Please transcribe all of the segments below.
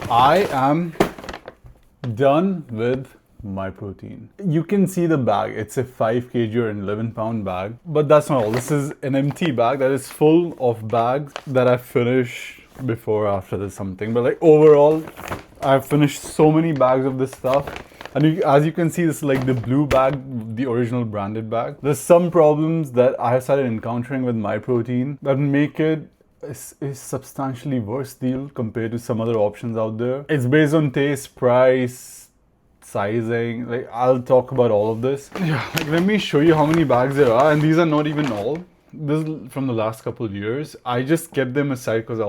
I am done with Myprotein. You can see the bag. It's a 5 kg or an 11-pound bag. But that's not all. This is an empty bag that is full of bags that I finish before or after this something. But like overall, I've finished so many bags of this stuff. And as you can see, this is like the blue bag, the original branded bag. There's some problems that I have started encountering with Myprotein that make it a substantially worse deal compared to some other options out there. It's based on taste, price, sizing. Like, I'll talk about all of this. Yeah, like let me show you how many bags there are, and these are not even all. This is from the last couple of years. I just kept them aside because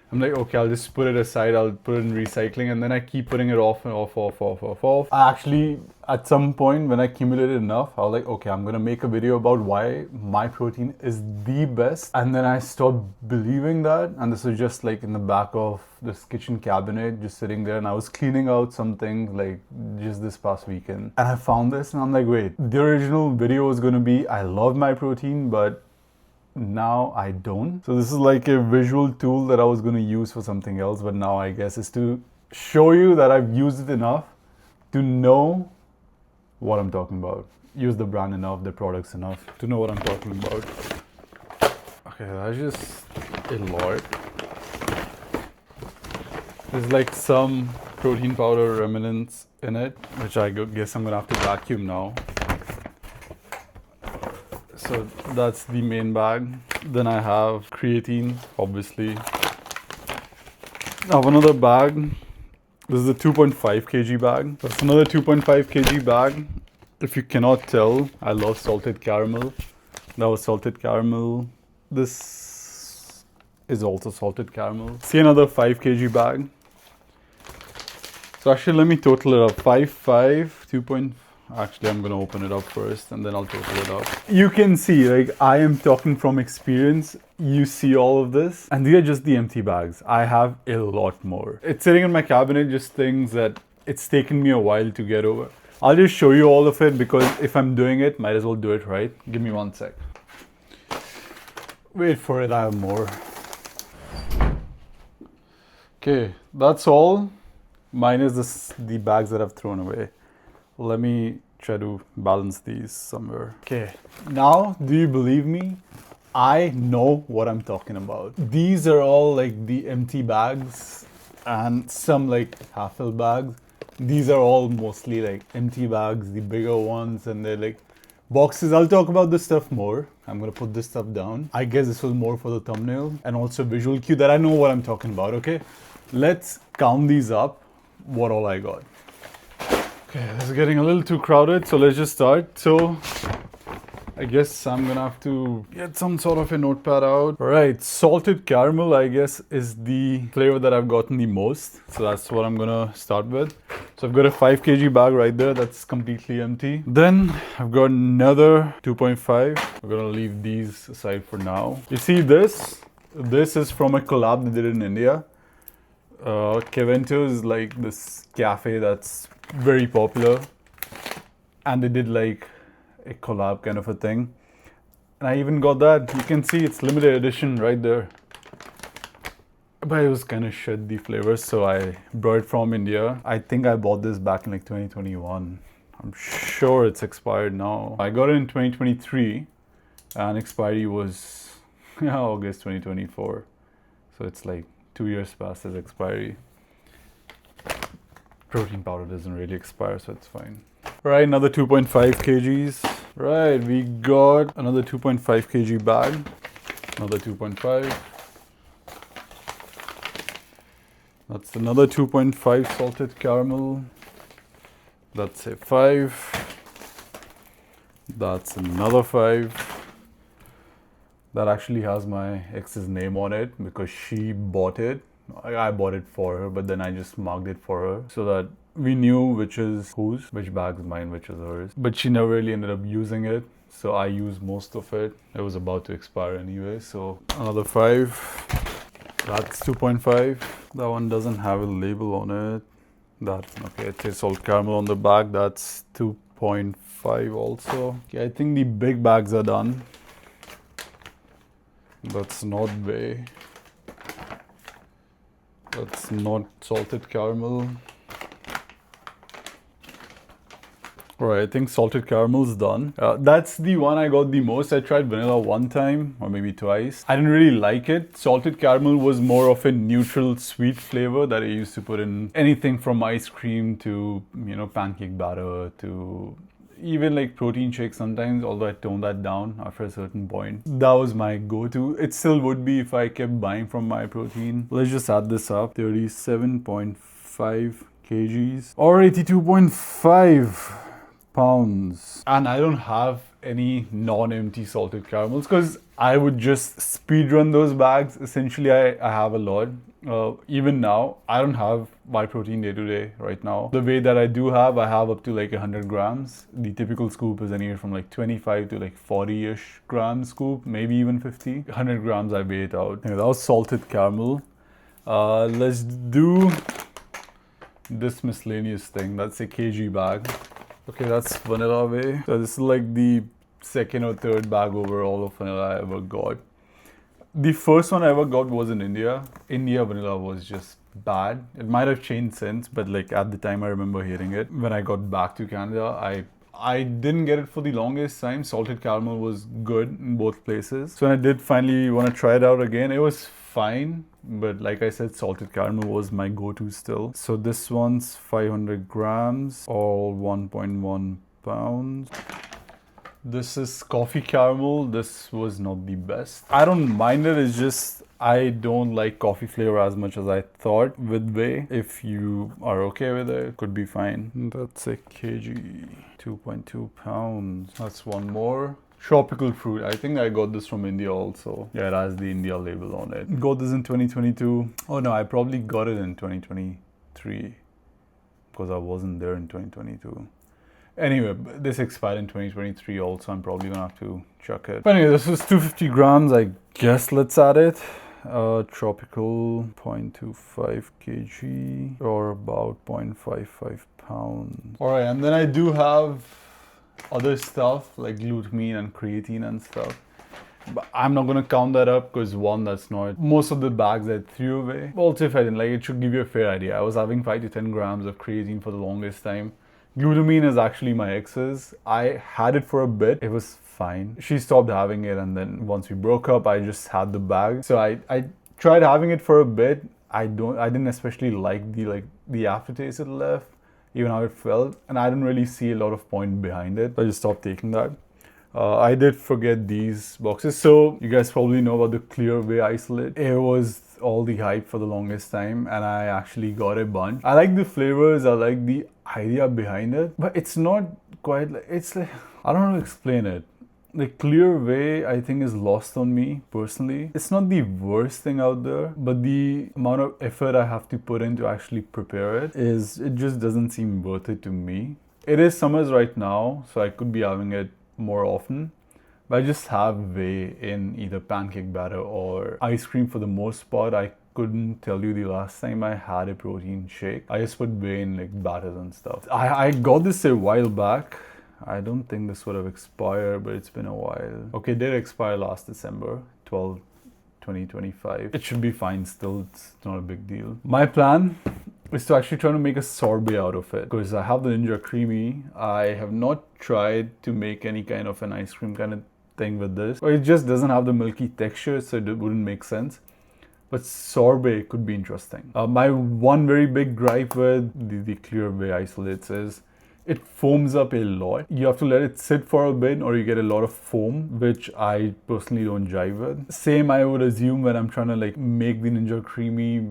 I'm like, okay, I'll just put it aside, I'll put it in recycling, and then I keep putting it off and off. I actually, at some point when I accumulated enough, I was like, okay, I'm gonna make a video about why Myprotein is the best. And then I stopped believing that, and this was just like in the back of this kitchen cabinet, just sitting there, and I was cleaning out something like just this past weekend. And I found this, and I'm like, wait, the original video was gonna be, I love Myprotein, but now I don't. So this is like a visual tool that I was going to use for something else, but now I guess is to show you that I've used it enough to know what I'm talking about. Use the brand enough, the products enough to know what I'm talking about. Okay, that's just a lot. There's like some protein powder remnants in it, which I guess I'm gonna have to vacuum now. So that's the main bag. Then I have creatine, obviously. I have another bag. This is a 2.5 kg bag. That's another 2.5 kg bag. If you cannot tell, I love salted caramel. That was salted caramel. This is also salted caramel. See, another 5 kg bag. So actually, let me total it up. 5, 2. Actually, I'm gonna open it up first and then I'll total it up. You can see, like, I am talking from experience. You see all of this, and these are just the empty bags. I have a lot more. It's sitting in my cabinet, just things that it's taken me a while to get over. I'll just show you all of it because if I'm doing it, might as well do it right. Give me 1 sec. Wait for it, I have more. Okay, that's all. Minus the bags that I've thrown away. Let me try to balance these somewhere. Okay, now do you believe me? I know what I'm talking about. These are all like the empty bags and some like half-fill bags. These are all mostly like empty bags, the bigger ones, and they're like boxes. I'll talk about this stuff more. I'm gonna put this stuff down. I guess this was more for the thumbnail and also visual cue that I know what I'm talking about, okay? Let's count these up, what all I got. Okay, this is getting a little too crowded, so let's just start. So, I guess I'm gonna have to get some sort of a notepad out. All right, salted caramel, I guess, is the flavor that I've gotten the most. So that's what I'm gonna start with. So I've got a 5 kg bag right there that's completely empty. Then I've got another 2.5. We're gonna leave these aside for now. You see this? This is from a collab they did in India. Kevento is like this cafe that's very popular, and they did like a collab kind of a thing, and I even got that. You can see it's limited edition right there, but it was kind of shit, the flavors, so I brought it from India. I think I bought this back in like 2021. I'm sure it's expired now. I got it in 2023 and expiry was August 2024, so it's like 2 years past its expiry. Protein powder doesn't really expire, so it's fine. Right, another 2.5 kgs. Right, we got another 2.5 kg bag. Another 2.5. That's another 2.5 salted caramel. That's a 5. That's another 5. That actually has my ex's name on it because she bought it. I bought it for her, but then I just marked it for her so that we knew which is whose, which bag is mine, which is hers. But she never really ended up using it, so I used most of it. It was about to expire anyway, so another 5. That's 2.5. That one doesn't have a label on it. That's okay. It says salt caramel on the back. That's 2.5 also. Okay, I think the big bags are done. That's not way. That's not salted caramel. Alright, I think salted caramel is done. That's the one I got the most. I tried vanilla one time or maybe twice. I didn't really like it. Salted caramel was more of a neutral sweet flavor that I used to put in anything from ice cream to, you know, pancake batter to even like protein shakes sometimes, although I toned that down after a certain point. That was my go-to. It still would be if I kept buying from Myprotein. Let's just add this up. 37.5 kgs or 82.5 pounds. And I don't have any non-empty salted caramels because I would just speed run those bags. Essentially, I have a lot. Even now, I don't have Myprotein day to day right now. The way that I do have, I have up to like 100 grams. The typical scoop is anywhere from like 25 to like 40-ish grams scoop, maybe even 50. 100 grams I weigh it out. Anyway, that was salted caramel. Let's do this miscellaneous thing. That's a kg bag. Okay, that's vanilla way. So this is like the second or third bag overall of vanilla I ever got. The first one I ever got was in India. India vanilla was just bad. It might have changed since, but like at the time I remember hearing it. When I got back to Canada, I didn't get it for the longest time. Salted caramel was good in both places. So when I did finally want to try it out again, it was fine. But like I said, salted caramel was my go-to still. So this one's 500 grams or 1.1 pounds. This is coffee caramel. This was not the best. I don't mind it. It's just I don't like coffee flavor as much as I thought with whey. If you are okay with it, could be fine. That's a kg, 2.2 pounds. That's one more. Tropical fruit. I think I got this from India also. Yeah, it has the India label on it. Got this in 2022. Oh no, I probably got it in 2023 because I wasn't there in 2022. Anyway, this expired in 2023 also. I'm probably gonna have to chuck it. But anyway, this was 250 grams. I guess let's add it. Tropical 0.25 kg or about 0.55 pounds. Alright, and then I do have other stuff like glutamine and creatine and stuff. But I'm not gonna count that up because one, that's not most of the bags I threw away. Also, if I didn't like it, should give you a fair idea. I was having 5 to 10 grams of creatine for the longest time. Glutamine is actually my ex's. I had it for a bit. It was fine. She stopped having it, and then once we broke up, I just had the bag. So I tried having it for a bit. I didn't especially like the aftertaste it left, even how it felt, and I didn't really see a lot of point behind it. I just stopped taking that. I did forget these boxes. So you guys probably know about the clear whey isolate. It was all the hype for the longest time, and I actually got a bunch. I like the flavors, I like the idea behind it, but it's not quite like, it's like, I don't know how to explain it. The clear whey, I think, is lost on me personally. It's not the worst thing out there, but the amount of effort I have to put in to actually prepare it just doesn't seem worth it to me. It is summers right now, so I could be having it more often. But I just have whey in either pancake batter or ice cream for the most part. I couldn't tell you the last time I had a protein shake. I just put whey in like batters and stuff. I got this a while back. I don't think this would have expired, but it's been a while. Okay, it did expire last December 12, 2025. It should be fine still. It's not a big deal. My plan is to actually try to make a sorbet out of it because I have the Ninja Creamy. I have not tried to make any kind of an ice cream kind of thing with this. Or it just doesn't have the milky texture, so it wouldn't make sense. But sorbet could be interesting. My one very big gripe with the clear whey isolates is it foams up a lot. You have to let it sit for a bit or you get a lot of foam, which I personally don't jive with. Same I would assume when I'm trying to like make the Ninja Creamy,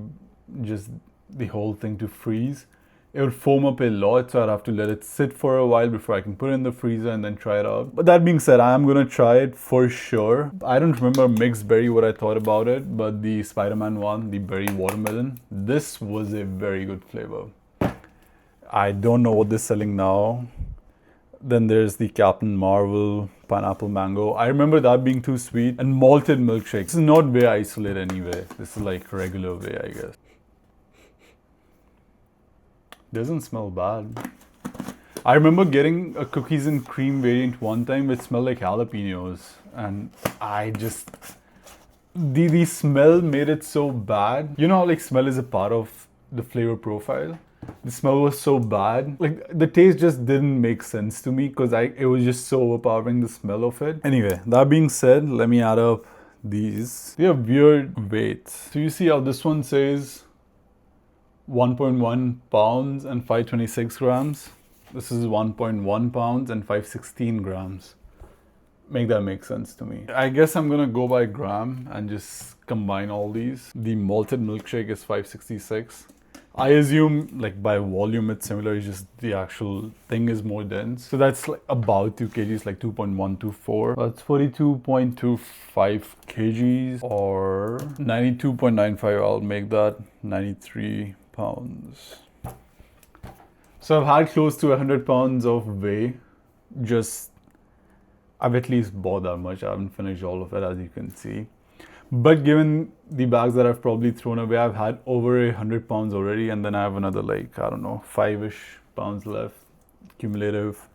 just the whole thing to freeze. It would foam up a lot, so I'd have to let it sit for a while before I can put it in the freezer and then try it out. But that being said, I'm gonna try it for sure. I don't remember mixed berry what I thought about it, but the Spider-Man one, the berry watermelon, this was a very good flavor. I don't know what they're selling now. Then there's the Captain Marvel pineapple mango. I remember that being too sweet. And malted milkshake. This is not whey isolate anyway. This is like regular whey, I guess. Doesn't smell bad. I remember getting a cookies and cream variant one time which smelled like jalapenos, and the smell made it so bad. You know how like smell is a part of the flavor profile? The smell was so bad. Like the taste just didn't make sense to me because it was just so overpowering, the smell of it. Anyway, that being said, let me add up these. They have weird weights. So you see how this one says 1.1 pounds and 526 grams. This is 1.1 pounds and 516 grams. Make that make sense to me. I guess I'm gonna go by gram and just combine all these. The malted milkshake is 566. I assume like by volume it's similar, it's just the actual thing is more dense. So that's like about 2 kgs, like 2.124. That's 42.25 kgs or 92.95. I'll make that 93 pounds. So I've had close to 100 pounds of whey. I've at least bought that much. I haven't finished all of it, as you can see. But given the bags that I've probably thrown away, I've had over 100 pounds already, and then I have another like, I don't know, 5-ish pounds left, cumulative.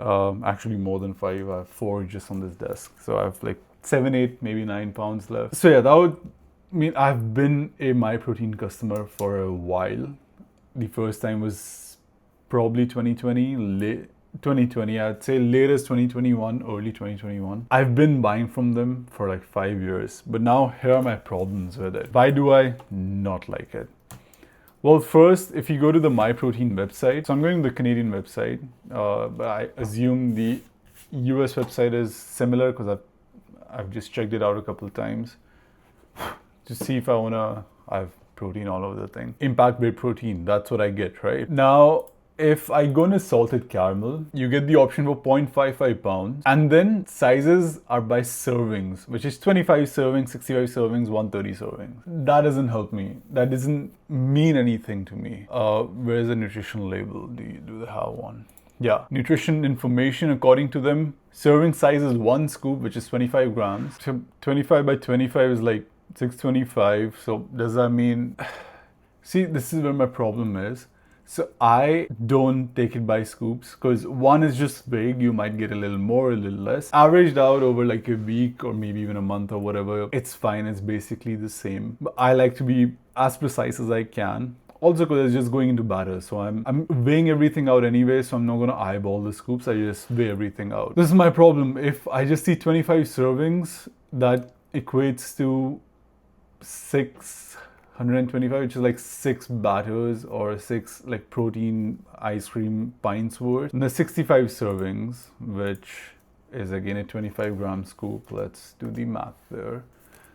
Actually more than 5, I have 4 just on this desk. So I have like 7, 8, maybe 9 pounds left. So yeah, that would mean I've been a Myprotein customer for a while. The first time was probably 2020, 2020, I'd say latest 2021, early 2021. I've been buying from them for like 5 years, but now here are my problems with it. Why do I not like it? Well, first, if you go to the Myprotein website, so I'm going to the Canadian website, but I assume the US website is similar because I've just checked it out a couple of times to see if I have protein all over the thing. Impact Whey Protein, that's what I get, right? Now, if I go into salted caramel, you get the option for 0.55 pounds. And then sizes are by servings, which is 25 servings, 65 servings, 130 servings. That doesn't help me. That doesn't mean anything to me. Where's the nutrition label? Do they have one? Yeah, nutrition information, according to them, serving size is 1 scoop, which is 25 grams. So 25 by 25 is like 625. So does that mean... See, this is where my problem is. So I don't take it by scoops because one is just big. You might get a little more, a little less. Averaged out over like a week or maybe even a month or whatever, it's fine. It's basically the same. But I like to be as precise as I can. Also because it's just going into batter. So I'm weighing everything out anyway. So I'm not going to eyeball the scoops. I just weigh everything out. This is my problem. If I just see 25 servings, that equates to 625, which is like 6 batters or 6 like protein ice cream pints worth. And the 65 servings, which is again a 25 gram scoop. Let's do the math there.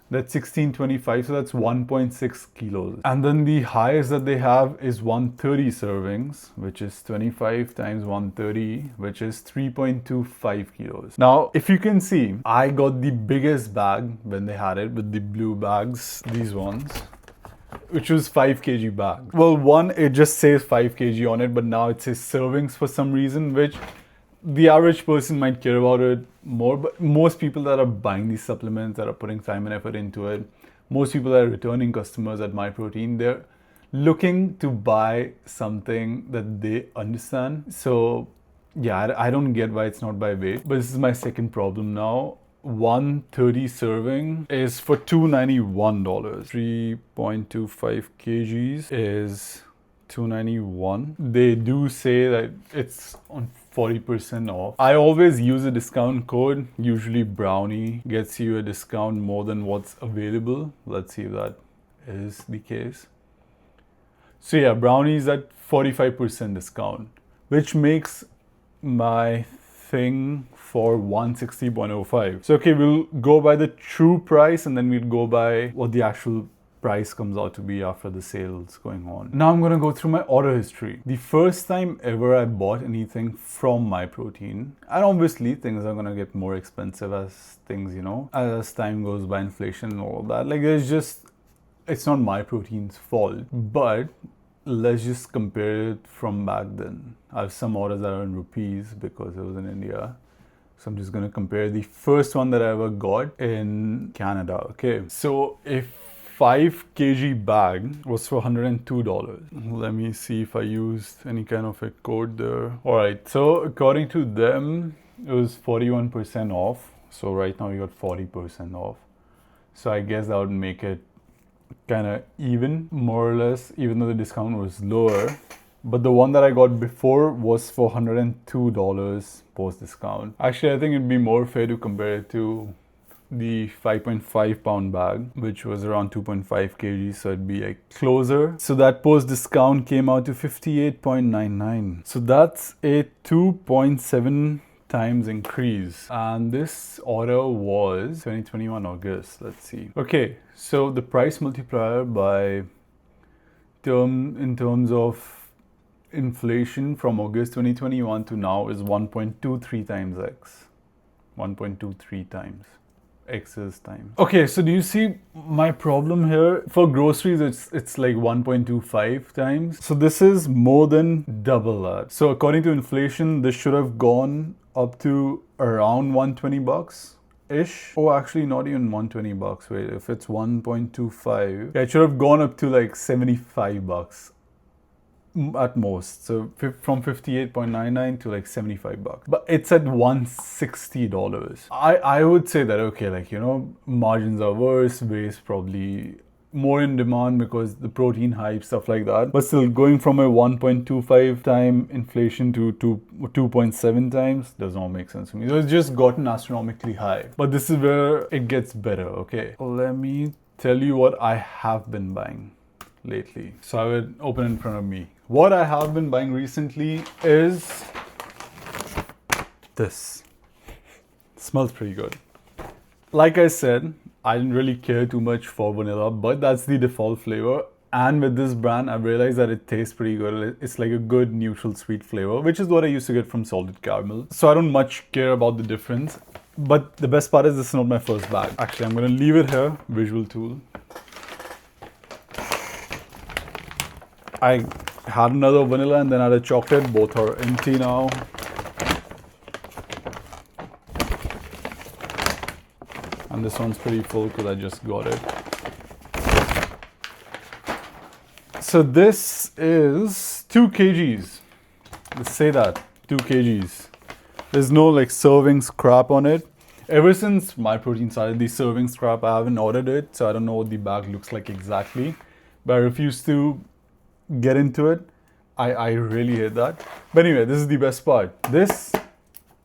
That's 1625, so that's 1.6 kilos. And then the highest that they have is 130 servings, which is 25 times 130, which is 3.25 kilos. Now, if you can see, I got the biggest bag when they had it with the blue bags, these ones, which was 5 kg bag. Well, one, it just says 5 kg on it, but now it says servings for some reason, which the average person might care about it more, but most people that are buying these supplements, that are putting time and effort into it, most people that are returning customers at Myprotein, they're looking to buy something that they understand. So yeah, I don't get why it's not by weight, but this is my second problem now. 130 serving is for $291. 3.25 kgs is $291. They do say that it's on 40% off. I always use a discount code. Usually Brownie gets you a discount more than what's available. Let's see if that is the case. So yeah, Brownie is at 45% discount, which makes my thing for 160.05. So okay, we'll go by the true price and then we'll go by what the actual price comes out to be after the sales going on. Now I'm going to go through my order history. The first time ever I bought anything from Myprotein, and obviously things are going to get more expensive as things, you know, as time goes by, inflation and all of that. Like it's not Myprotein's fault, but let's just compare it from back then. I have some orders that are in rupees because it was in India. So I'm just going to compare the first one that I ever got in Canada. Okay, so if 5 kg bag was for $102. Let me see if I used any kind of a code there. All right, so according to them, it was 41% off. So right now you got 40% off. So I guess that would make it kind of even, more or less, even though the discount was lower. But the one that I got before was for $102 post discount. Actually, I think it'd be more fair to compare it to the 5.5 pound bag, which was around 2.5 kg, so it'd be like closer. So that post discount came out to 58.99. So that's a 2.7 times increase, and this order was 2021 August. Let's see. Okay, so the price multiplier by in terms of inflation from August 2021 to now is 1.23 times X. 1.23 times. X's times. Okay, so do you see my problem here? For groceries, it's like 1.25 times. So this is more than double that. So according to inflation, this should have gone up to around 120 bucks ish. Oh, actually not even 120 bucks. Wait, if it's 1.25, yeah, it should have gone up to like 75 bucks at most. So from 58.99 to like 75 bucks, but it's at $160. I would say that, okay, like, you know, margins are worse, waste probably more in demand because the protein hype, stuff like that. But still, going from a 1.25 time inflation to 2.7 times does not make sense to me. So it's just gotten astronomically high. But this is where it gets better. Okay, let me tell you what I have been buying lately. So I would open in front of me. What I have been buying recently is this. It smells pretty good. Like I said, I didn't really care too much for vanilla, but that's the default flavor. And with this brand, I've realized that it tastes pretty good. It's like a good neutral sweet flavor, which is what I used to get from salted caramel. So I don't much care about the difference. But the best part is this is not my first bag. Actually, I'm gonna leave it here, visual tool. I had another vanilla and then I had a chocolate. Both are empty now. And this one's pretty full because I just got it. So this is 2 kgs. Let's say that, 2 kgs. There's no like serving scrap on it. Ever since Myprotein started the serving scrap, I haven't ordered it, so I don't know what the bag looks like exactly. But I refuse to get into it. I really hate that. But anyway, this is the best part. This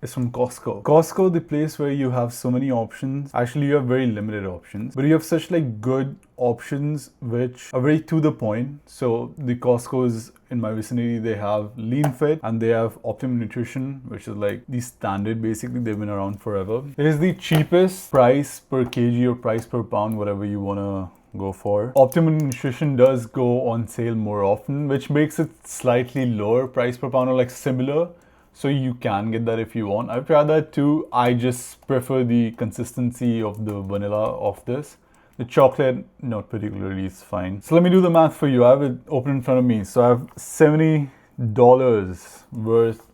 is from Costco. Costco, the place where you have so many options. Actually, you have very limited options, but you have such like good options which are very to the point. So the Costco's in my vicinity, they have Lean Fit and they have Optimum Nutrition, which is like the standard. Basically, they've been around forever. It is the cheapest price per kg or price per pound, whatever you wanna go for. Optimum Nutrition does go on sale more often, which makes it slightly lower price per pound or like similar. So you can get that if you want. I've tried that too. I just prefer the consistency of the vanilla of this. The chocolate, not particularly, is fine. So let me do the math for you. I have it open in front of me. So I have $70 worth.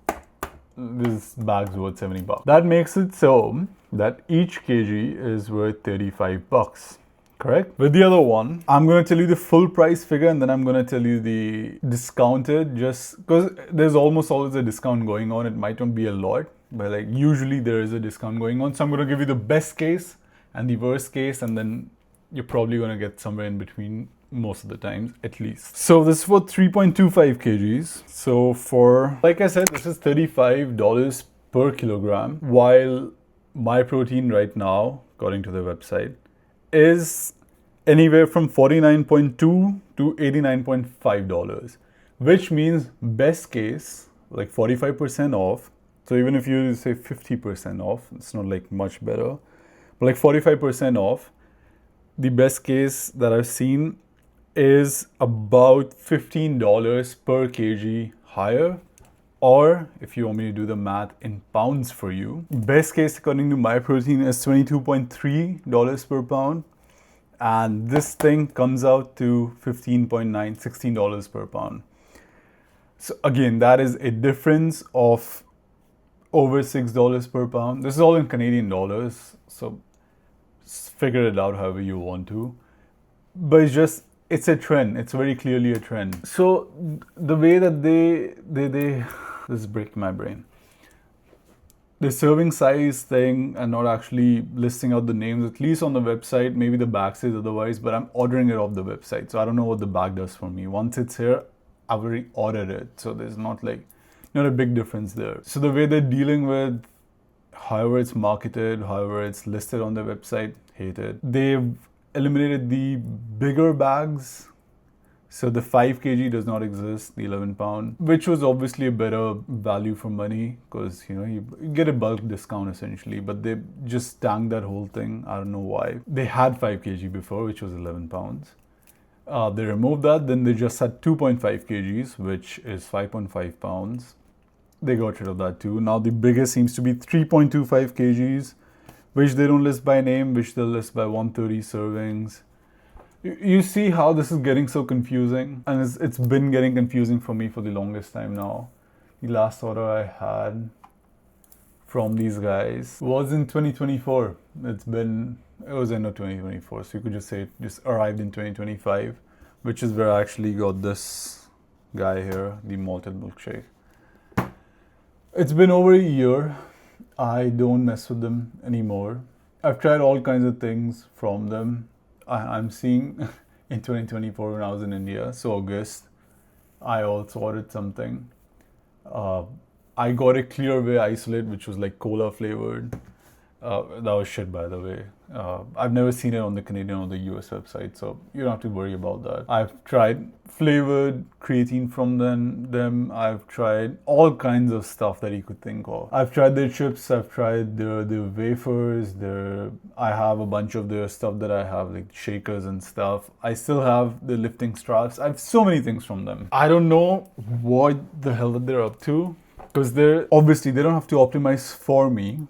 This bag's worth 70 bucks. That makes it so that each kg is worth 35 bucks. Correct? With the other one, I'm going to tell you the full price figure and then I'm going to tell you the discounted, just because there's almost always a discount going on. It might not be a lot, but like usually there is a discount going on. So I'm going to give you the best case and the worst case, and then you're probably going to get somewhere in between most of the times, at least. So this is for 3.25 kgs. So for, like I said, this is $35 per kilogram, while Myprotein right now, according to the website, is anywhere from $49.2 to $89.5, which means best case, like 45% off. So even if you say 50% off, it's not like much better, but like 45% off, the best case that I've seen is about $15 per kg higher. Or if you want me to do the math in pounds for you, best case according to Myprotein is $22.3 per pound. And this thing comes out to $15.9, $16 per pound. So again, that is a difference of over $6 per pound. This is all in Canadian dollars, so figure it out however you want to. But it's a trend. It's very clearly a trend. So the way that they this is breaking my brain. the serving size thing and not actually listing out the names, at least on the website. Maybe the bag says otherwise, but I'm ordering it off the website. So I don't know what the bag does for me. Once it's here, I've already ordered it. So there's not a big difference there. So the way they're dealing with however it's marketed, however it's listed on their website, hate it. They've eliminated the bigger bags. So the 5 kg does not exist, the 11 pound, which was obviously a better value for money because, you get a bulk discount essentially, but they just tanked that whole thing. I don't know why. They had 5 kg before, which was 11 pounds. They removed that. Then they just had 2.5 kgs, which is 5.5 pounds. They got rid of that too. Now the biggest seems to be 3.25 kgs, which they don't list by name, which they'll list by 130 servings. You see how this is getting so confusing, and it's been getting confusing for me for the longest time now. The last order I had from these guys was in 2024. It was end of 2024, so you could just say it just arrived in 2025, which is where I actually got this guy here, the malted milkshake. It's been over a year. I don't mess with them anymore. I've tried all kinds of things from them. I'm seeing in 2024 when I was in India, so August, I also ordered something. I got a Clear Way Isolate, which was like cola flavored. That was shit, by the way. I've never seen it on the Canadian or the US website, so you don't have to worry about that. I've tried flavored creatine from them. I've tried all kinds of stuff that you could think of. I've tried their chips, I've tried their wafers, I have a bunch of their stuff that I have, like shakers and stuff. I still have the lifting straps. I have so many things from them. I don't know what the hell that they're up to, because they don't have to optimize for me,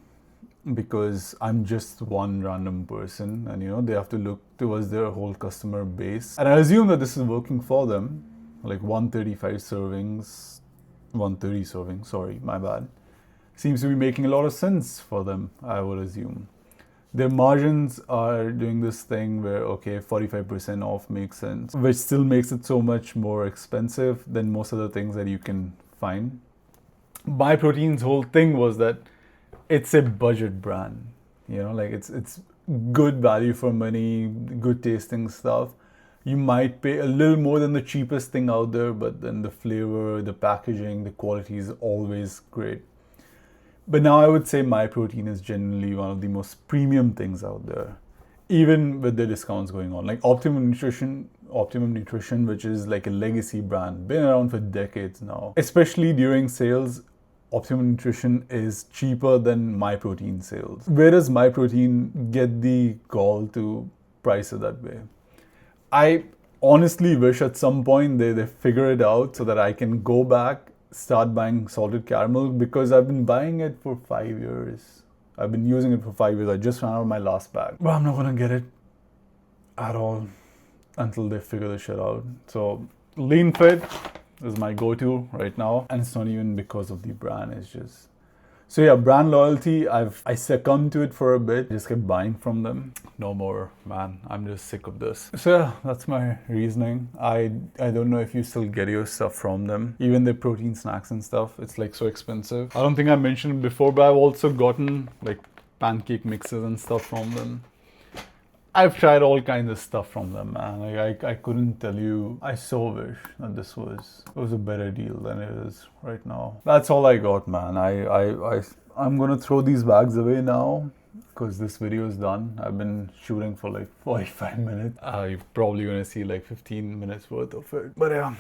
because I'm just one random person, and they have to look towards their whole customer base. And I assume that this is working for them, like 130 servings, sorry, my bad. Seems to be making a lot of sense for them, I would assume. Their margins are doing this thing where, okay, 45% off makes sense, which still makes it so much more expensive than most of the things that you can find. Myprotein's whole thing was that it's a budget brand, it's good value for money, good tasting stuff. You might pay a little more than the cheapest thing out there, but then the flavor, the packaging, the quality is always great. But now I would say Myprotein is genuinely one of the most premium things out there, even with the discounts going on. Like Optimum Nutrition, which is like a legacy brand, been around for decades now. Especially during sales, Optimum Nutrition is cheaper than Myprotein sales. Where does Myprotein get the gall to price it that way? I honestly wish at some point they figure it out so that I can go back, start buying salted caramel, because I've been buying it for 5 years. I've been using it for 5 years. I just ran out of my last bag. But I'm not gonna get it at all until they figure this shit out. So Lean Fit is my go-to right now, and it's not even because of the brand. It's just so yeah, brand loyalty. I succumbed to it for a bit, just kept buying from them. No more, man. I'm just sick of this. So yeah, that's my reasoning. I don't know if you still get your stuff from them, even the protein snacks and stuff. It's like so expensive. I don't think I mentioned it before, but I've also gotten like pancake mixes and stuff from them. I've tried all kinds of stuff from them, man. Like I couldn't tell you. I so wish that this was a better deal than it is right now. That's all I got, man. I'm gonna throw these bags away now because this video is done. I've been shooting for like 45 minutes. You're probably gonna see like 15 minutes worth of it. But yeah,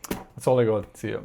that's all I got. See ya.